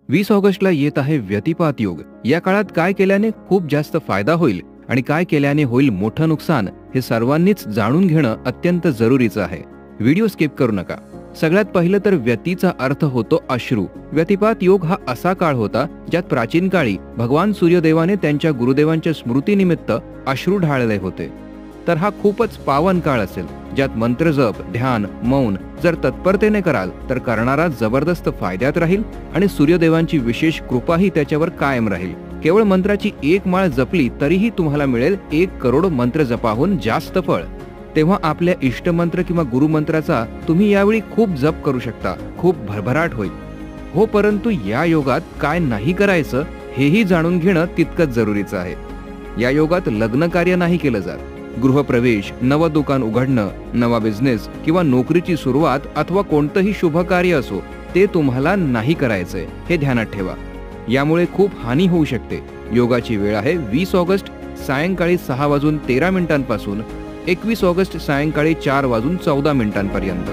20 ऑगस्टला येत आहे व्यतिपात योग. या काळात काय केल्याने खूप जास्त फायदा होईल आणि काय केल्याने होईल मोठं नुकसान हे सर्वांनीच जाणून घेणं अत्यंत जरुरीचं आहे. व्हिडिओ स्किप करू नका. सगळ्यात पहिलं तर व्यतीचा अर्थ होतो अश्रू. व्यतिपात योग हा असा काळ होता ज्यात प्राचीन काळी भगवान सूर्यदेवाने त्यांच्या गुरुदेवांच्या स्मृतीनिमित्त अश्रू ढाळले होते. तर हा खूपच पावन काळ असेल, ज्यात मंत्रजप, ध्यान, मौन जर तत्परतेने कराल तर करणारा जबरदस्त फायद्यात राहील आणि सूर्यदेवांची विशेष कृपाही त्याच्यावर कायम राहील. केवळ मंत्राची एक माळ जपली तरीही तुम्हाला मिळेल 1 करोड मंत्र जपाहून जास्त फळ. तेव्हा आपल्या इष्टमंत्र किंवा गुरुमंत्राचा तुम्ही यावेळी खूप जप करू शकता. खूप भरभराट होईल. हो, परंतु या योगात काय नाही करायचं हेही जाणून घेणं तितकंच जरुरीचं आहे. या योगात लग्न कार्य नाही केलं जात. गृहप्रवेश, नवं दुकान उघडणं, नवा बिझनेस किंवा नोकरीची सुरुवात अथवा कोणतंही शुभ कार्य असो ते तुम्हाला नाही करायचंय, हे ध्यानात ठेवा. यामुळे खूप हानी होऊ शकते. योगाची वेळ आहे 20 ऑगस्ट सायंकाळी 6:13 पासून 21 ऑगस्ट सायंकाळी 4:14 पर्यंत.